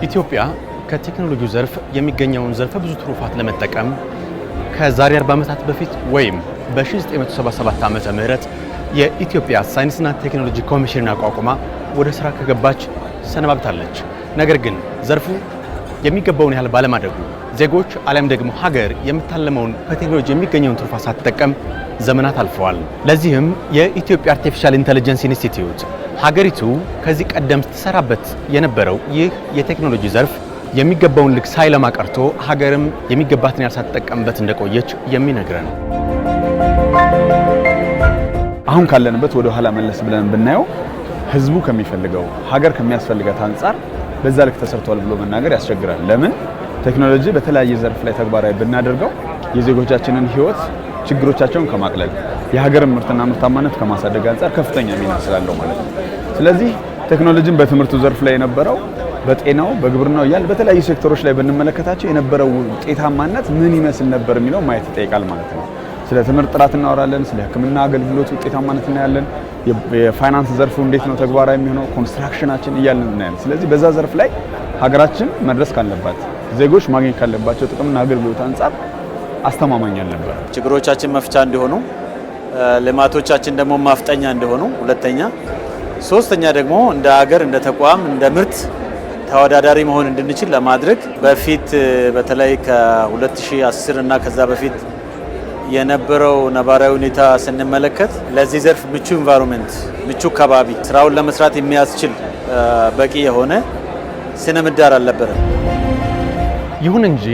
ኢትዮጵያ ከቴክኖሎጂው ዘርፍ የሚገኘውን ዘርፈ ብዙ ትሩፋት ለመጠቀም ከዛሬ 40 ዓመታት በፊት ወይም በ1977 ዓመተ ምህረት የኢትዮጵያ ሳይንስና ቴክኖሎጂ ኮሚሽን አቋቁማ ወደ ስራ ከገባች ሰነባብታለች። ነገር ግን ዘርፉ የሚገባውን ያህል ባለማደጉ ዜጎች አለም ደግሞ ሀገር የምታለመውን ከቴክኖሎጂ የሚገኘውን ትሩፋት ሳትጠቀም ዘመናት አልፈዋል። ለዚህም የኢትዮጵያ አርቲፊሻል ኢንተለጀንስ ኢንስቲትዩት ሀገሪቱ ከዚህ ቀደም ስትሰራበት የነበረው ይህ የቴክኖሎጂ ዘርፍ የሚገባውን ልክ ሳይለማ ቀርቶ ሀገርም የሚገባትን ያህል ሳትጠቀምበት እንደቆየች የሚነግረን። አሁን ካለንበት ወደ ኋላ መለስ ብለን ብናየው ህዝቡ ከሚፈልገው ሀገር ከሚያስፈልጋት አንፃር በዛ ልክ ተሰርቷል ብሎ መናገር ያስቸግራል። ለምን ቴክኖሎጂ በተለያየ ዘርፍ ላይ ተግባራዊ ብናደርገው የዜጎቻችንን ህይወት ችግሮቻቸውን ከማቅለል የሀገርን ምርትና ምርታማነት ከማሳደግ አንፃር ከፍተኛ ሚና ስላለው ማለት ነው። ስለዚህ ቴክኖሎጂን በትምህርቱ ዘርፍ ላይ የነበረው በጤናው በግብርናው እያል በተለያዩ ሴክተሮች ላይ ብንመለከታቸው የነበረው ውጤታማነት ምን ይመስል ነበር የሚለው ማየት ይጠይቃል ማለት ነው። ስለ ትምህርት ጥራት እናወራለን፣ ስለ ሕክምና አገልግሎት ውጤታማነት እናያለን፣ የፋይናንስ ዘርፉ እንዴት ነው ተግባራዊ የሚሆነው፣ ኮንስትራክሽናችን እያልን እናያለን። ስለዚህ በዛ ዘርፍ ላይ ሀገራችን መድረስ ካለባት ዜጎች ማግኘት ካለባቸው ጥቅምና አገልግሎት አንፃር አስተማማኝ አልነበረ። ችግሮቻችን መፍቻ እንዲሆኑ ልማቶቻችን ደግሞ ማፍጠኛ እንዲሆኑ፣ ሁለተኛ ሶስተኛ ደግሞ እንደ ሀገር እንደ ተቋም እንደ ምርት ተወዳዳሪ መሆን እንድንችል ለማድረግ በፊት በተለይ ከ2010 እና ከዛ በፊት የነበረው ነባራዊ ሁኔታ ስንመለከት ለዚህ ዘርፍ ምቹ ኢንቫይሮንመንት ምቹ ከባቢ ስራውን ለመስራት የሚያስችል በቂ የሆነ ስነ ምህዳር አልነበረም። ይሁን እንጂ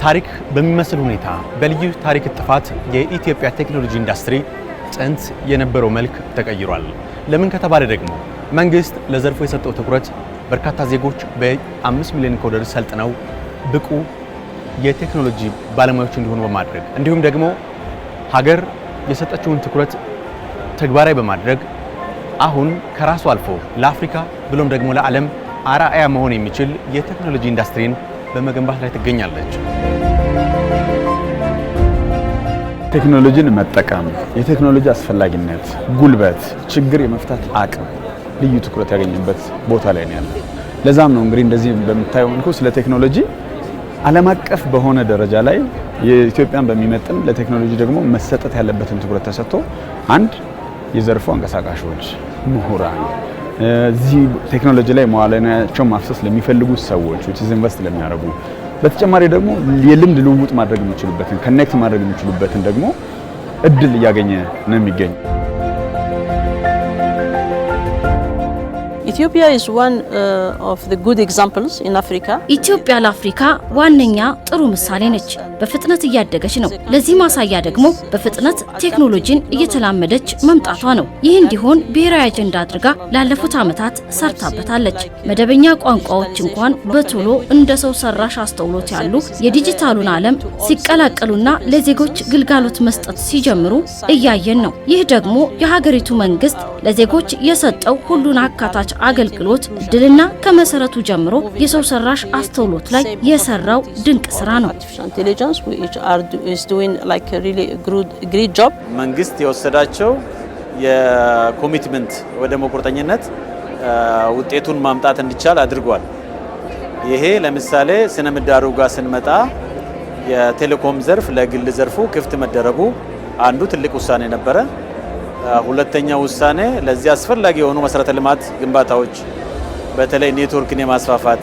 ታሪክ በሚመስል ሁኔታ በልዩ ታሪክ ጥፋት የኢትዮጵያ ቴክኖሎጂ ኢንዱስትሪ ጥንት የነበረው መልክ ተቀይሯል። ለምን ከተባለ ደግሞ መንግስት ለዘርፉ የሰጠው ትኩረት በርካታ ዜጎች በ5 ሚሊዮን ኮደር ሰልጥነው ብቁ የቴክኖሎጂ ባለሙያዎች እንዲሆኑ በማድረግ እንዲሁም ደግሞ ሀገር የሰጠችውን ትኩረት ተግባራዊ በማድረግ አሁን ከራሱ አልፎ ለአፍሪካ ብሎም ደግሞ ለዓለም አርአያ መሆን የሚችል የቴክኖሎጂ ኢንዱስትሪን በመገንባት ላይ ትገኛለች። ቴክኖሎጂን መጠቀም የቴክኖሎጂ አስፈላጊነት፣ ጉልበት፣ ችግር የመፍታት አቅም ልዩ ትኩረት ያገኘበት ቦታ ላይ ነው ያለው። ለዛም ነው እንግዲህ እንደዚህ በምታየው መልኩ ስለ ቴክኖሎጂ ዓለም አቀፍ በሆነ ደረጃ ላይ የኢትዮጵያን በሚመጥን ለቴክኖሎጂ ደግሞ መሰጠት ያለበትን ትኩረት ተሰጥቶ አንድ የዘርፉ አንቀሳቃሾች ምሁራን እዚህ ቴክኖሎጂ ላይ መዋዕለ ንዋያቸውን ማፍሰስ ለሚፈልጉ ሰዎች ኢንቨስት ለሚያደርጉ በተጨማሪ ደግሞ የልምድ ልውውጥ ማድረግ የሚችሉበትን ኮኔክት ማድረግ የሚችሉበትን ደግሞ እድል እያገኘ ነው የሚገኝ። Ethiopia is one of the good examples in Africa. ኢትዮጵያ ለአፍሪካ ዋነኛ ጥሩ ምሳሌ ነች። በፍጥነት እያደገች ነው። ለዚህ ማሳያ ደግሞ በፍጥነት ቴክኖሎጂን እየተላመደች መምጣቷ ነው። ይህ እንዲሆን ብሔራዊ አጀንዳ አድርጋ ላለፉት ዓመታት ሰርታበታለች። መደበኛ ቋንቋዎች እንኳን በቶሎ እንደ ሰው ሰራሽ አስተውሎት ያሉ የዲጂታሉን ዓለም ሲቀላቀሉና ለዜጎች ግልጋሎት መስጠት ሲጀምሩ እያየን ነው። ይህ ደግሞ የሀገሪቱ መንግስት ለዜጎች የሰጠው ሁሉን አካታች አገልግሎት ድልና ከመሰረቱ ጀምሮ የሰው ሰራሽ አስተውሎት ላይ የሰራው ድንቅ ስራ ነው። መንግስት የወሰዳቸው የኮሚትመንት ወደ ቁርጠኝነት ውጤቱን ማምጣት እንዲቻል አድርጓል። ይሄ ለምሳሌ ስነ ምህዳሩ ጋር ስንመጣ የቴሌኮም ዘርፍ ለግል ዘርፉ ክፍት መደረጉ አንዱ ትልቅ ውሳኔ ነበረ። ሁለተኛው ውሳኔ ለዚህ አስፈላጊ የሆኑ መሰረተ ልማት ግንባታዎች በተለይ ኔትወርክን የማስፋፋት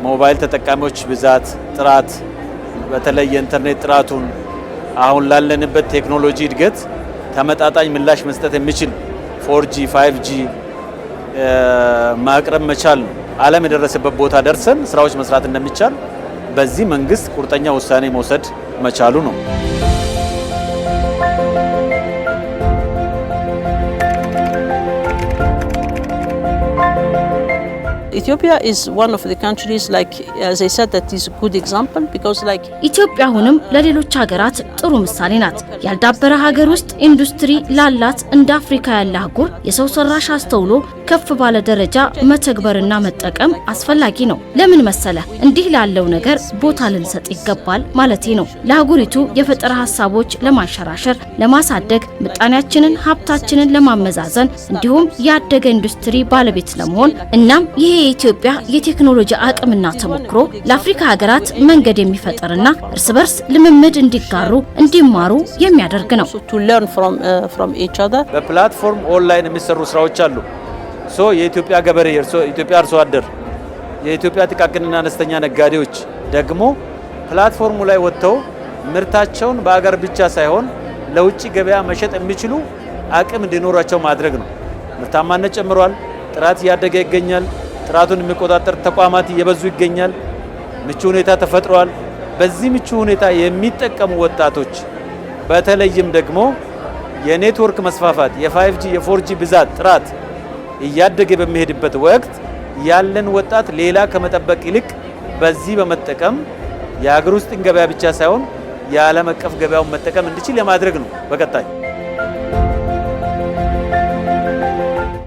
ሞባይል ተጠቃሚዎች ብዛት፣ ጥራት፣ በተለይ የኢንተርኔት ጥራቱን አሁን ላለንበት ቴክኖሎጂ እድገት ተመጣጣኝ ምላሽ መስጠት የሚችል 4G 5G ማቅረብ መቻል ነው። ዓለም የደረሰበት ቦታ ደርሰን ስራዎች መስራት እንደሚቻል በዚህ መንግስት ቁርጠኛ ውሳኔ መውሰድ መቻሉ ነው። Ethiopia is one of the countries, like as I said, that is a good example because like ኢትዮጵያ አሁንም ለሌሎች ሀገራት ጥሩ ምሳሌ ናት። ያልዳበረ ሀገር ውስጥ ኢንዱስትሪ ላላት እንደ አፍሪካ ያለ አህጉር የሰው ሰራሽ አስተውሎ ከፍ ባለ ደረጃ መተግበርና መጠቀም አስፈላጊ ነው። ለምን መሰለ? እንዲህ ላለው ነገር ቦታ ልንሰጥ ይገባል ማለቴ ነው። ለአህጉሪቱ የፈጠራ ሀሳቦች ለማንሸራሸር፣ ለማሳደግ፣ ምጣኔያችንን ሀብታችንን ለማመዛዘን እንዲሁም ያደገ ኢንዱስትሪ ባለቤት ለመሆን እናም ይሄ የኢትዮጵያ የቴክኖሎጂ አቅምና ተሞክሮ ለአፍሪካ ሀገራት መንገድ የሚፈጥርና እርስ በርስ ልምምድ እንዲጋሩ እንዲማሩ የሚያደርግ ነው። በፕላትፎርም ኦንላይን የሚሰሩ ስራዎች አሉ። የኢትዮጵያ ገበሬ፣ የኢትዮጵያ አርሶ አደር፣ የኢትዮጵያ ጥቃቅንና አነስተኛ ነጋዴዎች ደግሞ ፕላትፎርሙ ላይ ወጥተው ምርታቸውን በአገር ብቻ ሳይሆን ለውጭ ገበያ መሸጥ የሚችሉ አቅም እንዲኖራቸው ማድረግ ነው። ምርታማነት ጨምሯል። ጥራት እያደገ ይገኛል። ጥራቱን የሚቆጣጠር ተቋማት እየበዙ ይገኛል። ምቹ ሁኔታ ተፈጥሯል። በዚህ ምቹ ሁኔታ የሚጠቀሙ ወጣቶች በተለይም ደግሞ የኔትወርክ መስፋፋት፣ የ5G የ4G ብዛት ጥራት እያደገ በሚሄድበት ወቅት ያለን ወጣት ሌላ ከመጠበቅ ይልቅ በዚህ በመጠቀም የሀገር ውስጥ ገበያ ብቻ ሳይሆን የዓለም አቀፍ ገበያውን መጠቀም እንዲችል የማድረግ ነው በቀጣይ